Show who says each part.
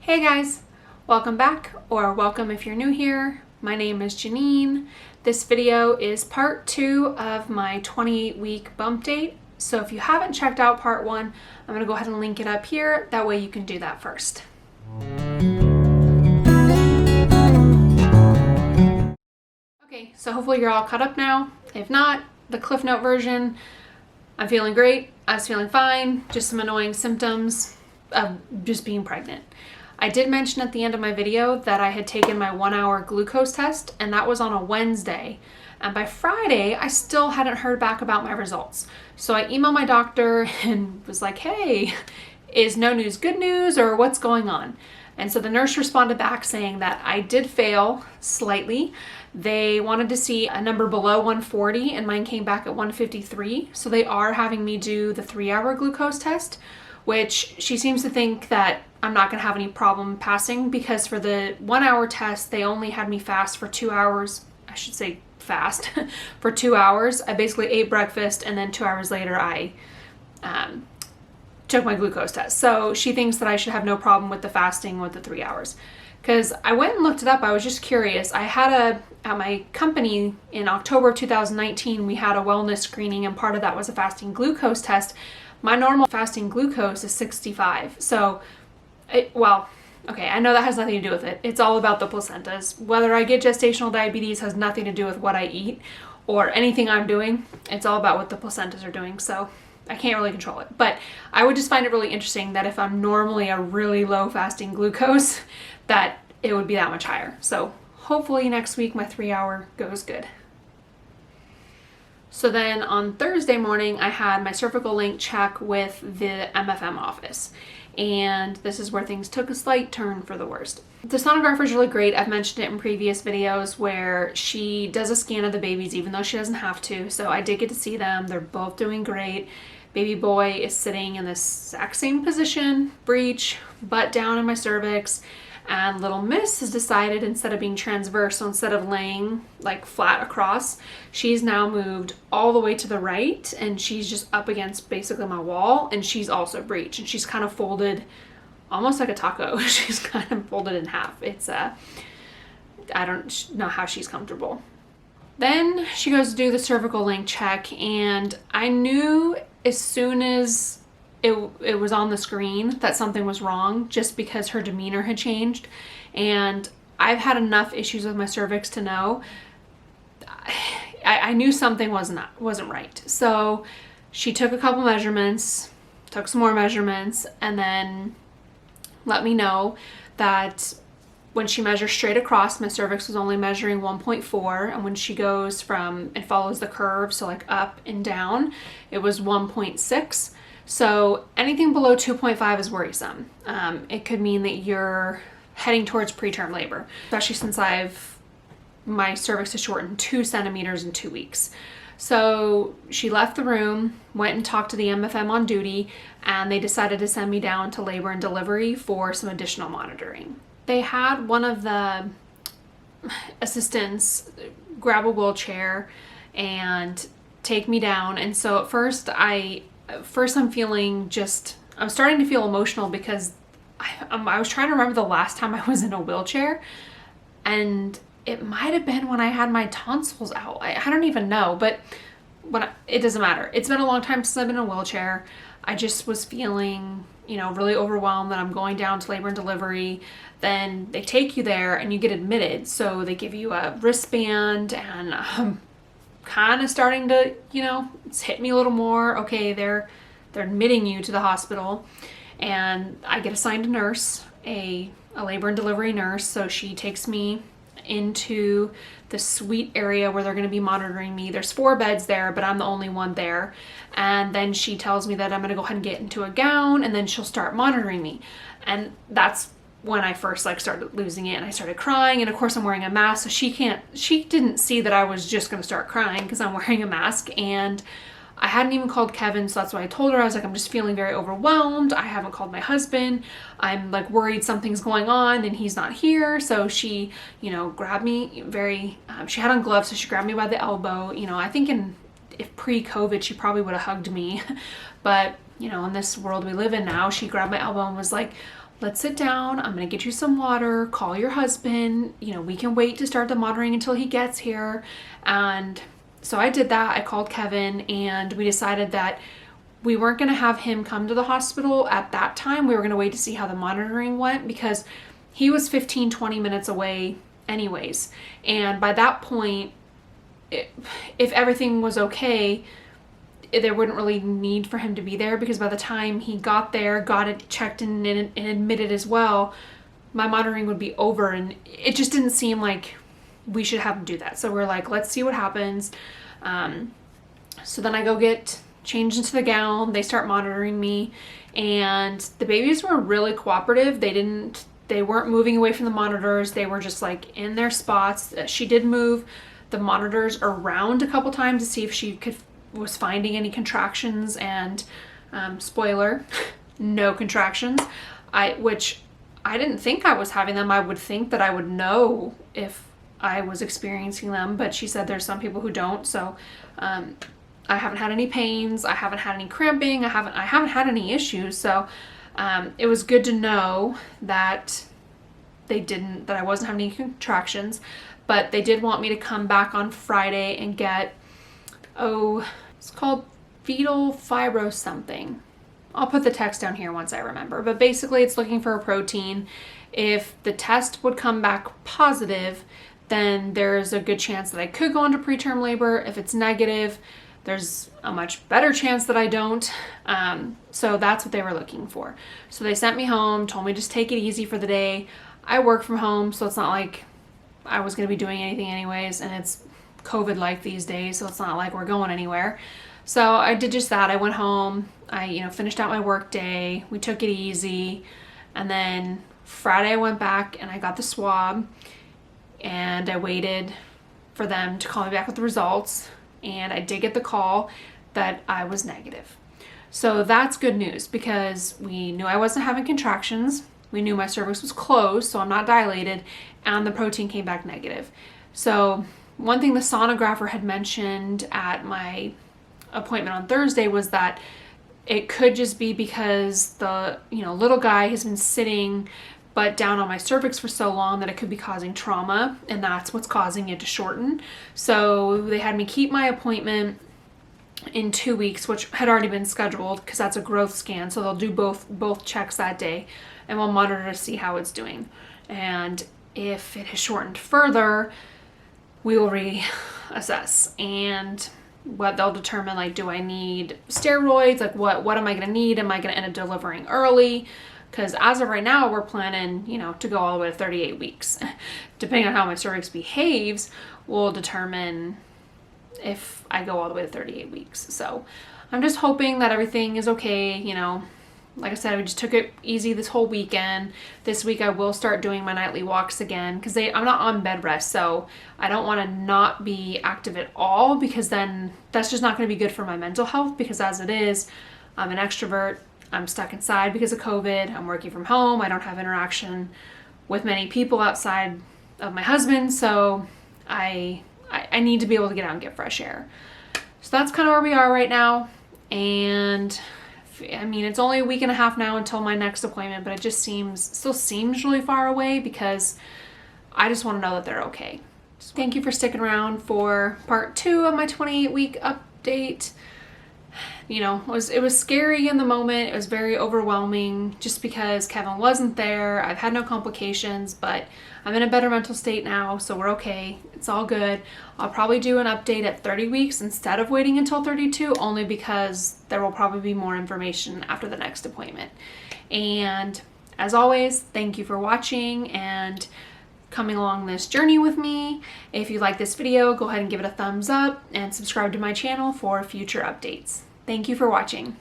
Speaker 1: Hey guys, welcome back, or welcome if you're new here. My name is Janine. This video is part 2 of my 28-week bump date. So if you haven't checked out part 1, I'm going to go ahead and link it up here. That way you can do that first. Okay, so hopefully you're all caught up now. If not, the Cliff Note version, I'm feeling great. I was feeling fine, just some annoying symptoms of just being pregnant. I did mention at the end of my video that I had taken my 1-hour glucose test, and that was on a Wednesday. And by Friday, I still hadn't heard back about my results. So I emailed my doctor and was like, hey, is no news good news, or what's going on? And so the nurse responded back saying that I did fail slightly. They wanted to see a number below 140, and mine came back at 153. So they are having me do the 3-hour glucose test, which she seems to think that I'm not going to have any problem passing, because for the 1-hour test, they only had me fast for 2 hours. I should say fast for 2 hours. I basically ate breakfast, and then 2 hours later, I took my glucose test. So she thinks that I should have no problem with the fasting with the 3 hours. Because I went and looked it up. I was just curious. I had at my company in October of 2019, we had a wellness screening, and part of that was a fasting glucose test. My normal fasting glucose is 65. So, okay, I know that has nothing to do with it. It's all about the placentas. Whether I get gestational diabetes has nothing to do with what I eat or anything I'm doing. It's all about what the placentas are doing. So I can't really control it. But I would just find it really interesting that if I'm normally a really low fasting glucose, that it would be that much higher. So hopefully next week my 3-hour goes good. So then on Thursday morning, I had my cervical link check with the MFM office. And this is where things took a slight turn for the worst. The sonographer is really great. I've mentioned it in previous videos where she does a scan of the babies even though she doesn't have to. So I did get to see them. They're both doing great. Baby boy is sitting in the exact same position, breech, butt down in my cervix. And little miss has decided, instead of being transverse, so instead of laying like flat across, she's now moved all the way to the right, and she's just up against basically my wall, and she's also breech, and she's kind of folded almost like a taco. She's kind of folded in half. It's I don't know how she's comfortable. Then she goes to do the cervical link check, and I knew as soon as it was on the screen that something was wrong, just because her demeanor had changed. And I've had enough issues with my cervix to know I knew something wasn't right. So she took a couple measurements, took some more measurements, and then let me know that when she measures straight across, my cervix was only measuring 1.4, and when she goes from, it follows the curve, so like up and down, it was 1.6. So anything below 2.5 is worrisome. It could mean that you're heading towards preterm labor, especially since my cervix has shortened 2 centimeters in 2 weeks. So she left the room, went and talked to the MFM on duty, and they decided to send me down to labor and delivery for some additional monitoring. They had one of the assistants grab a wheelchair and take me down. And so at first I'm starting to feel emotional, because I was trying to remember the last time I was in a wheelchair, and it might have been when I had my tonsils out. I don't even know, but it doesn't matter. It's been a long time since I've been in a wheelchair. I just was feeling, really overwhelmed that I'm going down to labor and delivery. Then they take you there and you get admitted. So they give you a wristband, and kind of starting to, it's hit me a little more. Okay, they're admitting you to the hospital, and I get assigned a nurse, a labor and delivery nurse. So she takes me into the suite area where they're going to be monitoring me. There's 4 beds there, but I'm the only one there. And then she tells me that I'm going to go ahead and get into a gown, and then she'll start monitoring me. And that's when I first started losing it, and I started crying. And of course I'm wearing a mask, so she didn't see that I was just going to start crying because I'm wearing a mask. And I hadn't even called Kevin, so that's why I told her. I was like, I'm just feeling very overwhelmed. I haven't called my husband. I'm worried something's going on and he's not here. So she, grabbed me she had on gloves, so she grabbed me by the elbow. I think if pre-COVID, she probably would have hugged me. But, in this world we live in now, she grabbed my elbow and was like, let's sit down. I'm going to get you some water, call your husband. You know, we can wait to start the monitoring until he gets here. And so I did that. I called Kevin and we decided that we weren't going to have him come to the hospital at that time. We were going to wait to see how the monitoring went because he was 15-20 minutes away anyways. And by that point, if everything was okay, there wouldn't really need for him to be there, because by the time he got there, got it checked in and admitted as well, my monitoring would be over, and it just didn't seem like we should have him do that. So we're like, let's see what happens. So then I go get changed into the gown. They start monitoring me, and the babies were really cooperative. They weren't moving away from the monitors. They were just like in their spots. She did move the monitors around a couple times to see if she was finding any contractions, and spoiler, no contractions. Which I didn't think I was having them. I would think that I would know if I was experiencing them, but she said there's some people who don't. So I haven't had any pains. I haven't had any cramping. I haven't had any issues. So it was good to know that that I wasn't having any contractions. But they did want me to come back on Friday and get, it's called fetal fibro something. I'll put the text down here once I remember. But basically it's looking for a protein. If the test would come back positive, then there's a good chance that I could go into preterm labor. If it's negative, there's a much better chance that I don't. So that's what they were looking for. So they sent me home, told me just take it easy for the day. I work from home, so it's not like I was going to be doing anything anyways, and it's COVID life these days, so it's not like we're going anywhere. So I did just that. I went home, I finished out my work day, we took it easy, and then Friday I went back and I got the swab, and I waited for them to call me back with the results, and I did get the call that I was negative. So that's good news, because we knew I wasn't having contractions. We knew my cervix was closed, so I'm not dilated, and the protein came back negative. So one thing the sonographer had mentioned at my appointment on Thursday was that it could just be because the little guy has been sitting but down on my cervix for so long that it could be causing trauma, and that's what's causing it to shorten. So they had me keep my appointment in 2 weeks, which had already been scheduled because that's a growth scan. So they'll do both checks that day, and we'll monitor to see how it's doing. And if it has shortened further, we will reassess, and what they'll determine, like, do I need steroids? Like, what am I going to need? Am I going to end up delivering early? Because as of right now, we're planning, to go all the way to 38 weeks. Depending on how my cervix behaves, will determine if I go all the way to 38 weeks. So I'm just hoping that everything is okay. Like I said, we just took it easy this whole weekend. This week I will start doing my nightly walks again, because I'm not on bed rest, so I don't want to not be active at all, because then that's just not going to be good for my mental health, because as it is, I'm an extrovert. I'm stuck inside because of COVID. I'm working from home. I don't have interaction with many people outside of my husband, so I need to be able to get out and get fresh air. So that's kind of where we are right now. And it's only a week and a half now until my next appointment, but it just still seems really far away, because I just want to know that they're okay. Thank you for sticking around for part 2 of my 28-week update. It was scary in the moment. It was very overwhelming just because Kevin wasn't there. I've had no complications, but I'm in a better mental state now, so we're okay. It's all good. I'll probably do an update at 30 weeks instead of waiting until 32, only because there will probably be more information after the next appointment. And as always, thank you for watching and coming along this journey with me. If you like this video, go ahead and give it a thumbs up and subscribe to my channel for future updates. Thank you for watching.